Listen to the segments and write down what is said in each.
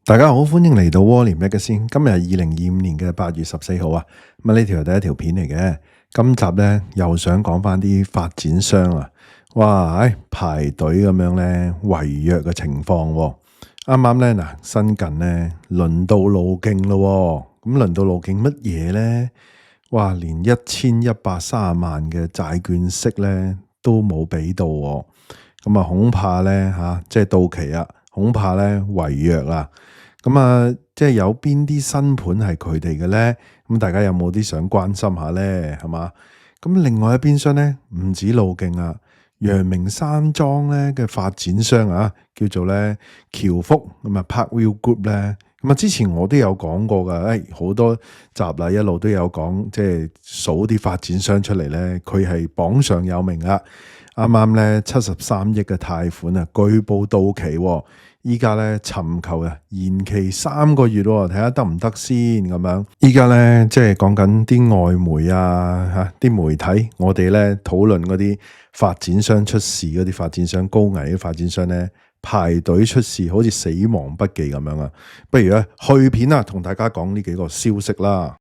大家好，歡迎嚟到窩廉一嘅先。今日係2025年嘅8月14號啊。咁呢條係第一條片嚟嘅。今集咧又想講翻啲發展商啊，哇，排隊咁樣咧違約嘅情況喎。啱啱咧嗱，新近咧輪到路徑咯喎。咁輪到路徑乜嘢咧？哇，連1130萬嘅債券息咧都冇俾到喎。咁啊，恐怕咧即係到期啊，恐怕咧違約啦。咁啊，即係有邊啲新盤係佢哋嘅咧？咁大家有冇啲想關心下咧？係嘛？咁另外一邊廂咧，唔止路徑啊，陽明山莊咧嘅發展商啊，叫做咧僑福咁啊 Parkview Group 咧。咁啊，之前我都有講過噶，好多集啦，一路都有講，即係數啲發展商出嚟咧，佢係榜上有名啊。啱啱咧73億嘅貸款啊，據報到期喎。依家咧尋求延期3個月喎，睇下得唔得先咁樣。依家咧即係講緊啲外媒啊啲媒體，我哋咧討論嗰啲發展商出事嗰啲發展商高危嘅發展商咧排隊出事，好似死亡筆記咁樣啊。不如咧去片啊，同大家講呢幾個消息啦。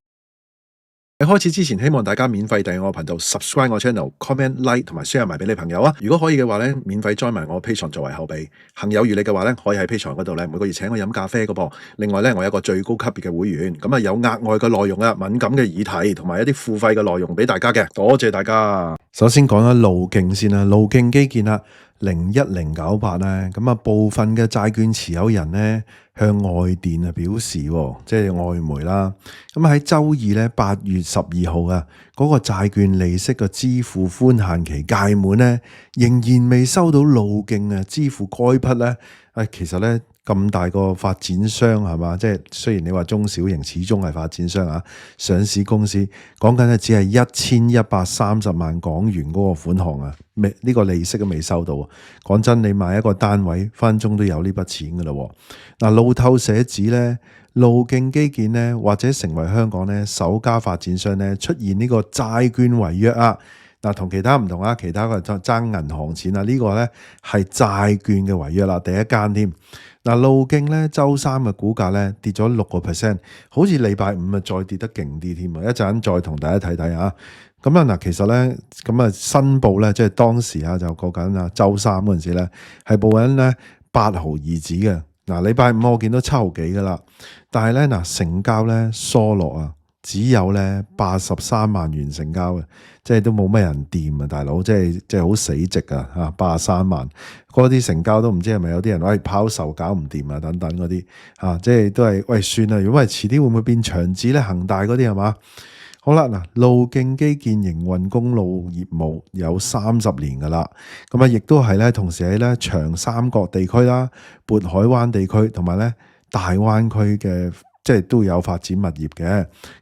喺開始之前，希望大家免費訂閱我頻道 ，subscribe 我 channel，comment like 同埋 share 埋俾你朋友啊！如果可以嘅話咧，免費 join 埋我 Patreon 作為後備。行有餘力嘅話咧，可以喺 Patreon 嗰度咧每個月請我飲咖啡嘅噃。另外咧，我有個最高級別嘅會員，咁啊有額外嘅內容啊，敏感嘅議題同埋一啲付費嘅內容俾大家嘅。多謝大家。首先講下路徑先啦，路徑基建啦，01098咧，咁啊部分嘅債券持有人咧向外電表示，即係外媒啦。咁喺周二咧8月12號啊，嗰個債券利息嘅支付寬限期屆滿咧，仍然未收到路徑啊支付該筆咧。其實咧咁大個發展商係嘛，即係雖然你話中小型，始終係發展商啊，上市公司講緊只係1130萬港元嗰個款項啊，呢個利息都未收到。講真，你買一個單位分鐘都有呢筆錢噶啦。嗱，路透社指咧，路徑基建咧或者成為香港咧首家發展商咧出現呢個債券違約啊。嗱，同其他唔同啊，其他個爭銀行錢啊，呢個咧係債券嘅違約啦，第一間添。嗱，路徑咧周三嘅股價咧跌咗6%，好似禮拜五啊再跌得勁啲添啊！一陣再同大家睇睇啊。咁啊嗱，其實咧咁啊申報咧，即係當時啊就過緊啊周三嗰陣時咧係報緊咧8毫二子嘅。嗱，禮拜五我見到7毫幾噶啦，但係咧嗱成交咧疏落啊。只有咧83萬元成交嘅，即係都冇乜人掂啊，大佬，即係好死寂啊嚇，83萬嗰啲成交都唔知係咪有啲人拋售搞唔掂啊等等嗰啲嚇，即係都係算啦，如果係遲啲會唔會變長子咧？恒大嗰啲係嘛？好啦，嗱，路徑基建營運公路業務有30年噶啦，咁啊亦都係咧同時喺咧長三角地區啦、渤海灣地區同埋咧大灣區嘅。即係都有發展物業嘅，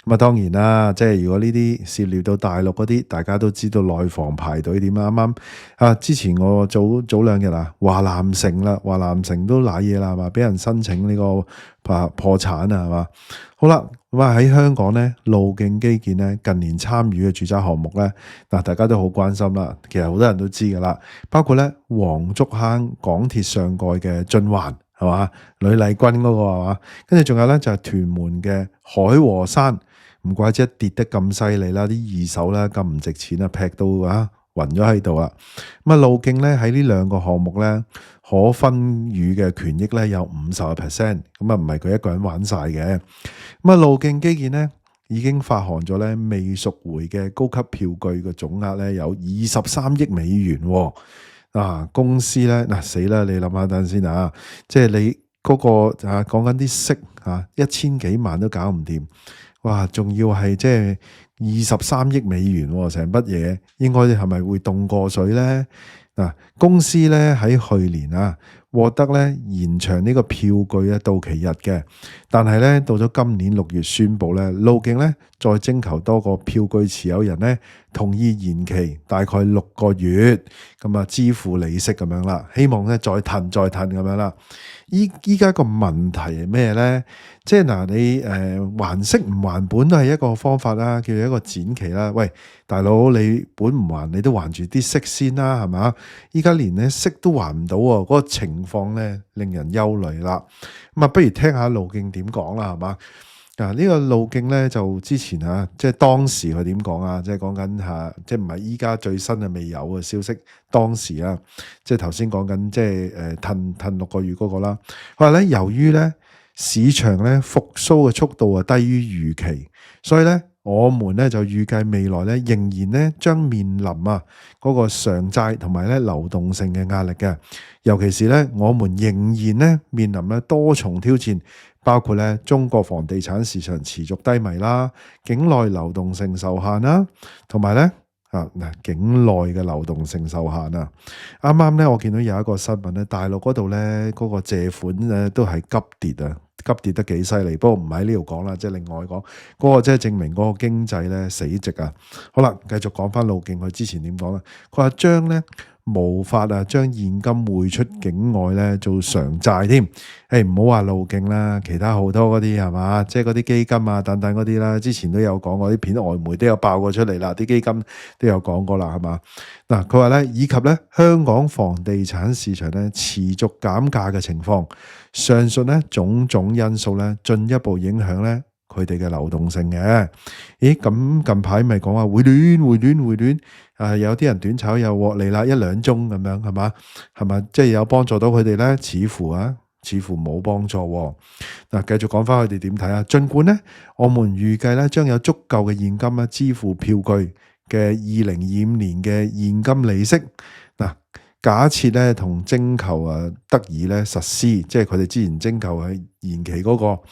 咁啊當然啦，即係如果呢啲涉獵到大陸嗰啲，大家都知道內房排隊點啊。啱啱啊，之前我早2日啊，華南城都瀨嘢啦，係嘛，俾人申請呢個破產啊，係嘛。好啦，咁啊喺香港咧，路徑基建咧近年參與嘅住宅項目咧，嗱大家都好關心啦，其實好多人都知噶啦，包括咧黃竹坑港鐵上蓋嘅晉環。係嘛，呂麗君嗰個係嘛，跟住仲有咧就係屯門嘅海和山，唔怪之跌得咁犀利啦，啲二手咧咁唔值錢啊，劈到暈咗喺度啦。咁啊路徑咧喺呢2個項目咧可分予嘅權益咧有50%，咁啊唔係佢一個人玩晒嘅。咁啊路徑基建咧已經發行咗咧未贖回嘅高級票據嘅總額咧有23億美元喎。公司咧死啦！你諗下等先啊，即係你嗰個講緊啲息1000幾萬都搞唔掂，哇！仲要係即係23億美元成筆嘢，應該係咪會凍過水咧？公司咧喺去年獲得咧延長呢個票據到期日嘅，但係咧到咗今年6月宣布咧，路徑咧再徵求多個票據持有人咧同意延期大概6個月，咁啊支付利息咁樣啦，希望咧再褪咁樣啦。依家個問題係咩咧？即係你還息唔還本都係一個方法啦，叫做一個展期啦。喂，大佬你本唔還，你都還住啲息先啦，係嘛？依家連咧息都還唔到喎，嗰個情情況咧令人憂慮啦。咁啊，不如聽下路徑點講啦，係嘛？呢個路徑咧就之前即係當時佢點講啊？即係講緊即係唔係依家最新嘅未有嘅消息。當時即係頭先講緊即係褪6個月嗰個啦。佢話咧，由於咧市場咧復甦嘅速度低於預期，所以咧我們咧就預計未來咧仍然咧將面臨嗰個償債同埋咧流動性嘅壓力嘅。尤其是咧我們仍然咧面臨咧多重挑戰。包括咧中國房地產市場持續低迷啦，境內流動性受限啦，同埋咧境內嘅流動性受限啊。啱啱咧我見到有一個新聞咧，大陸嗰度咧嗰個借款咧都係急跌啊，急跌得幾犀利。不過唔喺呢度講啦，即係另外講嗰個即係證明嗰個經濟咧死寂啊。好啦，繼續講翻路徑，佢之前點講啦？佢話將咧無法將現金匯出境外咧做償債添。唔好話路徑啦，其他好多嗰啲係嘛，即係嗰啲基金等等嗰啲啦，之前都有講過，啲片外媒都有爆過出嚟啦，啲基金都有講過啦，係嘛？嗱，佢話咧，以及咧香港房地產市場咧持續減價嘅情況，上述咧種種因素咧進一步影響咧佢哋嘅流動性嘅。咦，咁近排咪講話回暖，有啲人短炒又獲利啦，1、2宗咁樣係嘛？係咪即係有幫助到佢哋咧？似乎冇幫助喎。嗱，繼續講翻佢哋點睇啊？儘管咧，我們預計咧將有足夠嘅現金支付票據嘅2025年嘅現金利息。嗱，假設咧同徵求得以咧實施，即係佢哋之前徵求係延期嗰個。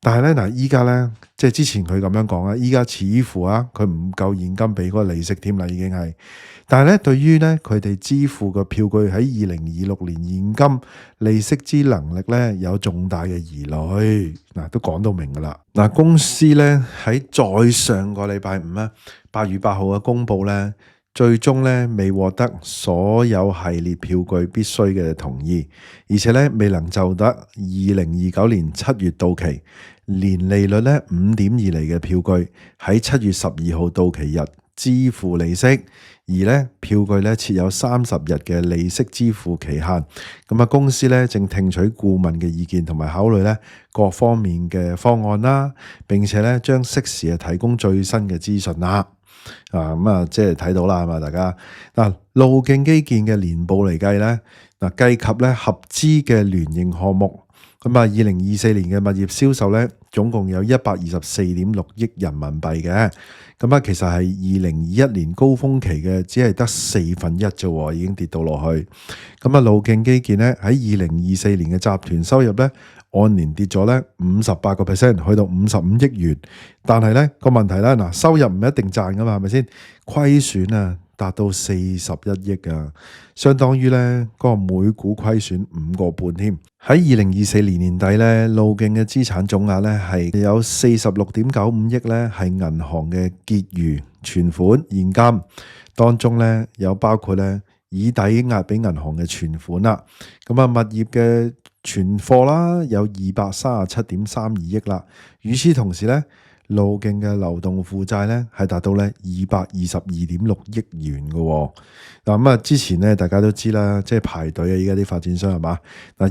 但係咧依家咧即係之前佢咁樣講啊，依家似乎佢唔夠現金俾嗰個利息添啦，已經係。但係咧對於咧佢哋支付嘅票據喺2026年現金利息之能力咧有重大嘅疑慮。都講到明噶啦。公司咧喺再上個禮拜58月8號嘅公佈咧，最終咧未獲得所有系列票據必須嘅同意，而且咧未能就得2029年7月到期，年利率咧5.2%嘅票據喺7月12號到期日支付利息，而咧票據咧設有30日嘅利息支付期限。咁公司咧正聽取顧問嘅意見同埋考慮咧各方面嘅方案啦，並且咧將適時提供最新嘅資訊啦。即係睇到啦，係嘛？大家路徑基建嘅年報嚟計咧，計及咧合資嘅聯營項目，咁2024年嘅物業銷售咧，總共有124.6億人民幣嘅。其實係2021年高峰期嘅，只係得1/4啫，已經跌到落去。路徑基建咧喺2024年嘅集團收入咧，按年跌咗咧58%，去到55億元。但係咧個問題咧，收入唔一定賺噶嘛，係咪先？虧損達到41億啊，相當於咧嗰個每股虧損5個半添。喺2024年年底咧，路徑嘅資產總額咧係有46.95億咧，係銀行嘅結餘存款現金當中咧有包括咧已抵押俾銀行嘅存款啦。物業嘅存貨啦有237.32億啦。與此同時咧，路徑嘅流動負債咧係達到咧222.6億元嘅。之前咧大家都知啦，即係排隊啊，依家啲發展商係嘛？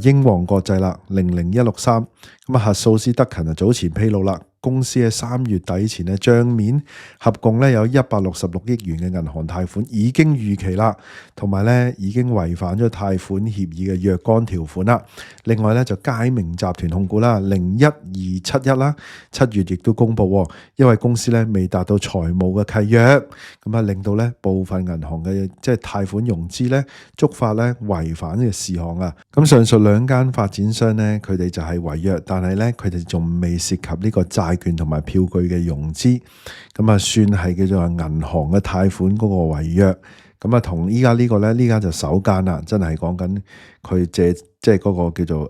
英皇國際啦00163，核數師德勤早前披露啦，公司喺3月底前咧賬面合共咧有166億元嘅銀行貸款已經逾期啦，同埋咧已經違反咗貸款協議嘅若干條款啦。另外咧就佳明集團控股啦01271啦，7月亦都公布，因為公司咧未達到財務嘅契約，令到咧部分銀行嘅即係貸款融資咧觸發咧違反嘅事項啊。上述兩間發展商咧，佢哋就係違約，但係咧佢哋仲未涉及呢個債券同埋票據嘅融資，算係叫做銀行嘅貸款嗰個違約。同依家呢個咧，呢家就首間啦，真係講緊佢借即係嗰個叫做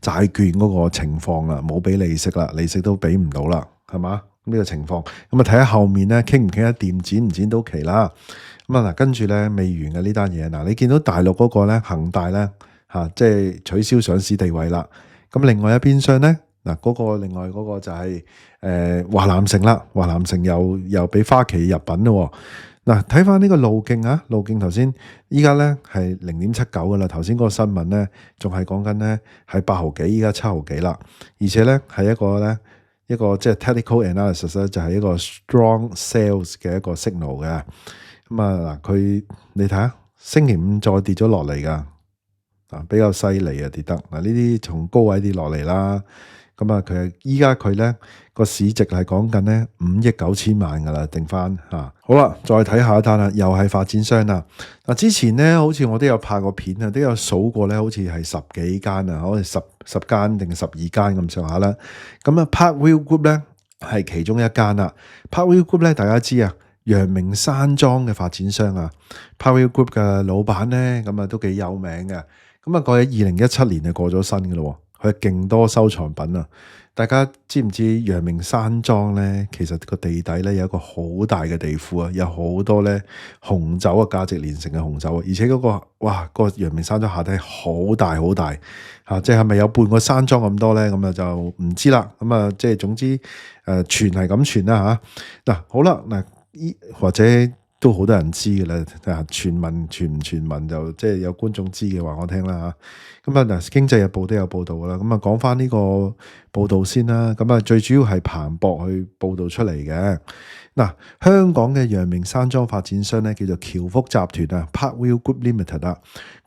債券嗰個情況啦，冇俾利息啦，利息都俾唔到啦，係嘛？呢個情況睇下後面咧傾唔傾得掂，剪唔剪到期啦。跟住咧未完嘅呢單嘢，你見到大陸嗰個咧恒大咧即係取消上市地位啦。另外一邊廂咧另外嗰個就係華南城啦，華南城又俾花旗入稟咯。嗱，睇翻呢個路徑啊，路徑頭先依家咧係0.79噶啦，頭先嗰個新聞咧仲係講緊咧係8毫幾，依家7毫幾啦，而且咧係一個即係 technical analysis 咧，就係一個 strong sales 嘅一個 signal 嘅。咁啊嗱，你睇下星期五再跌咗落嚟噶，比較犀利啊跌得嗱，呢啲從高位跌落嚟啦。咁啊，依家佢咧個市值係講緊咧5億9千萬噶啦，定翻吓。好啦，再睇下一單啦，又係發展商啦。嗱，之前咧好似我都有拍過片啊，都有數過咧，好似係10幾間啊，好似十間定12間咁上下啦。咁啊，Parkville Group 咧係其中一間啦。Parkville Group 咧大家知啊，陽明山莊嘅發展商啊。Parkville Group 嘅老闆咧咁啊都幾有名嘅。咁啊，過喺2017年就過咗身嘅咯。佢勁多收藏品啊！大家知唔知陽明山莊咧？其實個地底咧有一個好大嘅地庫啊，有好多咧紅酒啊，價值連城嘅紅酒啊，而且嗰個陽明山莊下底好大好大嚇，即係咪有半個山莊咁多咧？咁啊就唔知啦。咁啊，即係總之傳係咁傳啦嚇。嗱，好啦，嗱或者都好多人知嘅啦，傳聞傳唔傳聞就即係有觀眾知嘅話我聽啦嚇。咁啊嗱，經濟日報都有報道噶啦。咁啊，講翻呢個報道先啦。咁啊，最主要係彭博去報道出嚟嘅。嗱，香港嘅陽明山莊發展商咧叫做僑福集團啊 ，Parkville Group Limited 啊。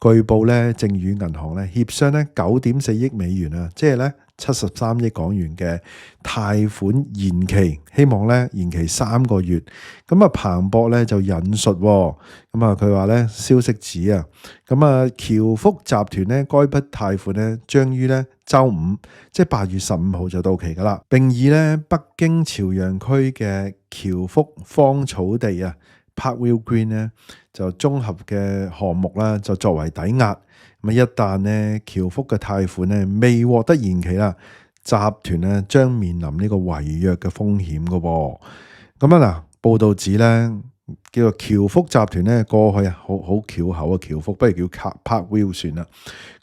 據報咧，正與銀行咧協商咧9.4億美元啊，即係咧73億港元嘅貸款延期，希望咧延期3個月。咁啊，彭博咧就引述，咁啊佢話咧消息指啊，咁啊僑福集團咧該筆貸款咧將於咧週五，即係8月15號就到期噶啦，並以咧北京朝陽區嘅僑福芳草地啊 Parkville Green 咧就綜合嘅項目啦，就作為抵押。咁一旦咧僑福嘅貸款咧未獲得延期啦，集團咧將面臨呢個違約嘅風險噶噃。咁啊嗱，報道指咧叫做僑福集團咧過去啊好巧口啊，僑福不如叫 Parkville 算啦。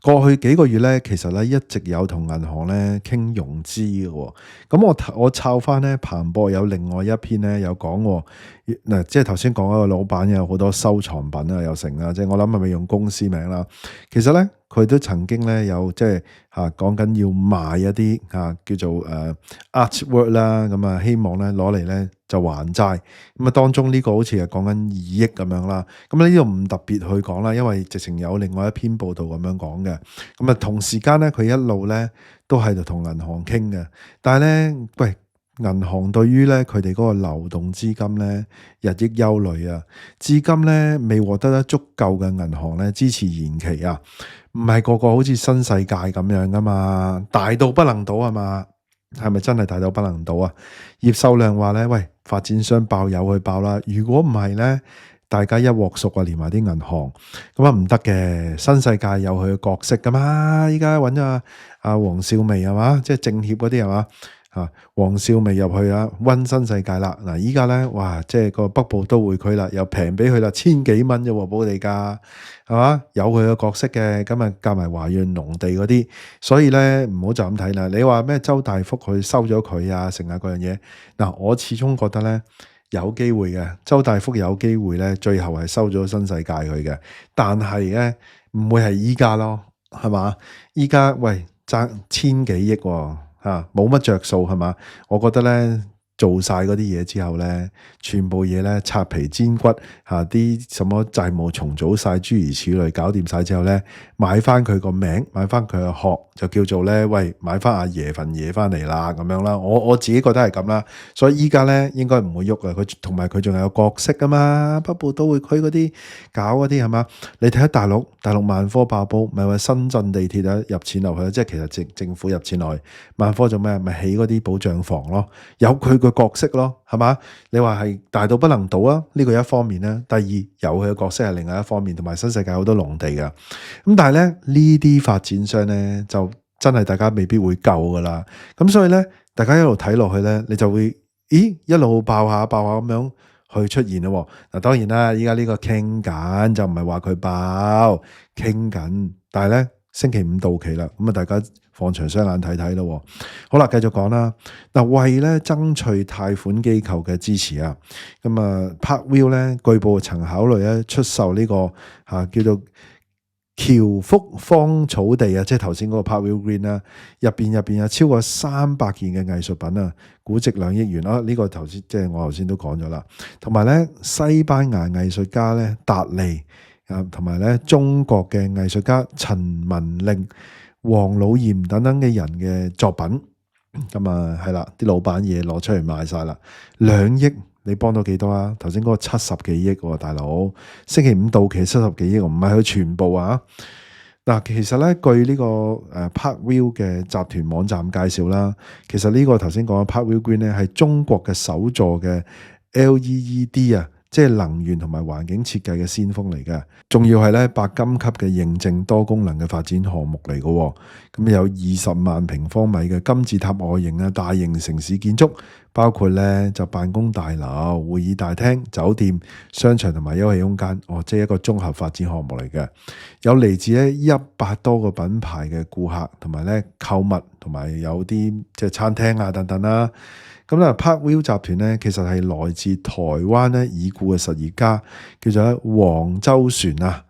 過去幾個月咧，其實咧一直有同銀行咧傾融資嘅。咁我抄翻咧彭博有另外一篇咧有講嗱，即係頭先講嗰個老闆有好多收藏品啊，有成啊，即係我諗係咪用公司名啦？其實咧佢都曾經咧有即係講緊要賣一啲叫做artwork 啦，咁啊希望咧攞嚟咧就還債。咁啊當中呢個好似係講緊2億咁樣啦。咁呢度唔特別去講啦，因為直情有另外一篇報道咁樣講嘅。咁啊同時間咧佢一路咧都喺度同銀行傾嘅，但係咧喂，銀行對於咧佢哋嗰個流動資金咧日益憂慮啊，資金咧未獲得足夠嘅銀行咧支持延期啊，唔係個個好似新世界咁樣噶嘛，大到不能倒啊嘛，係咪真係大到不能倒啊？葉秀亮話咧，喂，發展商爆有去爆啦，如果唔係咧，大家一鑊熟啊，連埋啲銀行咁啊唔得嘅，新世界有佢嘅角色噶嘛，依家揾咗阿黃少薇係嘛，即係政協嗰啲係嘛。黃少薇入去啊，溫新世界啦。嗱，依家咧，哇，即係個北部都會區啦，又平俾佢啦，1000幾蚊啫喎，補地價係嘛，有佢嘅角色嘅。咁啊，夾埋華潤農地嗰啲，所以咧唔好就咁睇啦。你話咩周大福去收咗佢啊，成啊嗰樣嘢。嗱，我始終覺得咧有機會嘅，周大福有機會咧，最後係收咗新世界佢嘅，但係咧唔會係依家咯，係嘛？依家喂爭1000幾億喎。冇乜着數係嘛？我覺得咧做晒嗰啲嘢之後咧，全部嘢咧拆皮煎骨啲什麼債務重組晒，諸如此類搞掂晒之後咧，買翻佢個名，買翻佢個殼，就叫做咧喂，買翻阿爺份嘢翻嚟啦咁樣啦。我自己覺得係咁啦，所以依家咧應該唔會喐啊。佢同埋佢仲有角色噶嘛，北部都會區嗰啲搞嗰啲係嘛？你睇下大陸萬科爆煲，咪話深圳地鐵啊入錢落去，即係其實政府入錢落去，萬科做咩？咪起嗰啲保障房咯，有佢個角色咯，係嘛？你話係大到不能倒啊？呢個一方面啦，第二有佢嘅角色係另外一方面，同埋新世界好多農地噶。咁但係咧呢啲發展商咧就真係大家未必會夠噶啦。咁所以咧，大家一路睇落去咧，你就會一路爆下咁樣去出現咯。嗱，當然啦，依家呢個傾緊就唔係話佢爆，傾緊，但係咧星期五到期啦，咁啊大家放長雙眼睇睇咯。好啦，繼續講啦。嗱，為咧爭取貸款機構嘅支持啊，咁啊 Parkville 咧據報曾考慮咧出售呢個叫做僑福芳草地啊，即係頭先嗰個 Parkville Green 啦，入邊有超過300件嘅藝術品啊，估值2億元啊。呢個頭先即係我頭先都講咗啦。同埋咧西班牙藝術家咧達利啊，同埋咧中國嘅藝術家陳文令、黃老炎等等嘅人嘅作品。咁啊係啦，啲老闆嘢攞出嚟賣晒啦，2億。你幫到幾多啊？頭先嗰個70幾億喎，大佬，星期五到期70幾億，唔係佢全部啊。嗱，其實咧據呢個Parkville 嘅集團網站介紹啦，其實呢個頭先講嘅 Parkville Green 咧係中國嘅首座嘅 LEED 啊，即係能源同埋環境設計嘅先鋒嚟嘅，仲要係咧白金級嘅認證多功能嘅發展項目嚟嘅。咁有20萬平方米嘅金字塔外形啊，大型城市建築，包括咧就辦公大樓、會議大廳、酒店、商場同埋休憩空間，即係一個綜合發展項目嚟嘅。有嚟自咧100多個品牌嘅顧客，同埋咧購物，同埋有啲即係餐廳啊等等啦。咁咧 Parkville 集團咧其實係來自台灣咧已故嘅實業家，叫做黃周璇啊，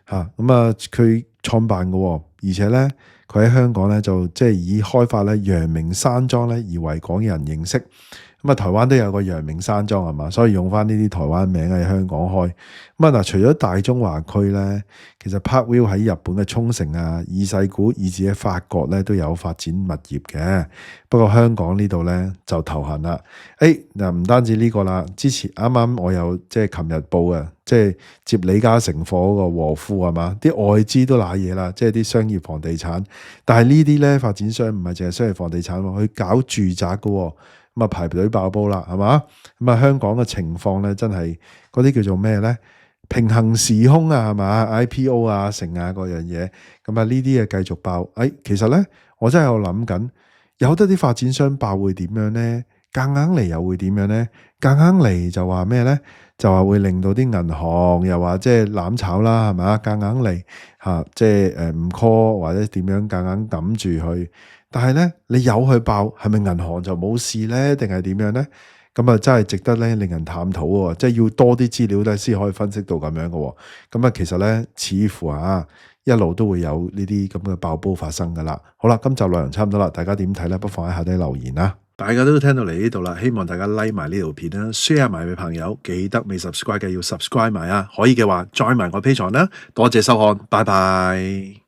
咁啊佢創辦嘅，而且咧佢喺香港咧就即係以開發咧陽明山莊咧而為港人認識。咁啊，台灣都有個陽明山莊係嘛，所以用翻呢啲台灣名喺香港開。咁啊嗱，除咗大中華區咧，其實 Parkville 喺日本嘅沖繩啊、二世古，以至喺法國咧都有發展物業嘅。不過香港呢度咧就頭痕啦。嗱，唔單止呢個啦，之前啱啱我有即係琴日報啊，即係接李嘉誠貨嗰個和富係嘛，啲外資都瀨嘢啦，即係啲商業房地產。但係呢啲咧發展商唔係淨係商業房地產喎，去搞住宅嘅。咁啊排隊爆煲啦，係嘛？咁啊香港嘅情況咧，真係嗰啲叫做咩咧？平行時空啊，係嘛 ？IPO 啊，成啊嗰樣嘢，咁啊呢啲嘢繼續爆。其實咧，我真係有諗緊，有得啲發展商爆會點樣咧？夾硬嚟又會點樣咧？夾硬嚟就話咩咧？就話會令到啲銀行又話即係攬炒啦，係嘛？夾硬嚟即係唔 call 或者點樣夾硬揼住佢。但係咧，你有去爆，係咪銀行就冇事咧？定係點樣咧？咁啊，真係值得咧令人探討喎。即係要多啲資料咧，先可以分析到咁樣嘅。咁啊，其實咧，似乎一路都會有呢啲咁嘅爆煲發生噶啦。好啦，今集內容差唔多啦，大家點睇咧？不妨喺下底留言啦。大家都聽到嚟呢度啦，希望大家 like 埋呢條片啦 ，share 埋俾朋友，記得未 subscribe 嘅要 subscribe 埋啊。可以嘅話，join埋我 Patreon啦。多謝收看，拜拜。